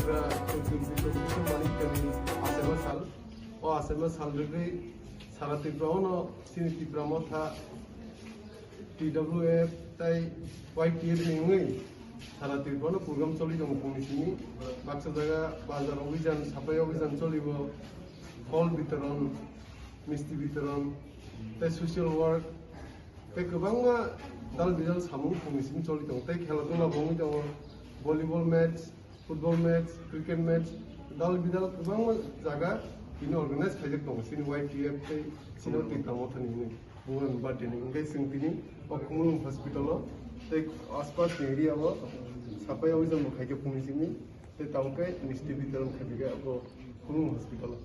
Sandra Manikani Asema Sal, or Asema Saldri, Sarati Brown, Siniti Pramota, TWF, Tai, White Tear Sarati Brown, Pugam Solidum Commission, Maxaga, Bazar Ovijan, Sapayovijan Solivo, Paul Viteron, Misty Viteron, the social work, the Kubanga, Dalbidal Samu Commission Solidum, take Helatuna Bomito, volleyball match, football match, cricket match, Dalbidal Kubanga Zaga, organized project on Sin YTF, Sinotic Tamotani, Buan Batin, engaging Tini, or Kumum Hospital, take Aspas area, Sapayovism of Hake Pumisimi, the Tauke, Misty Viteron Kabiga, Kumum Hospital.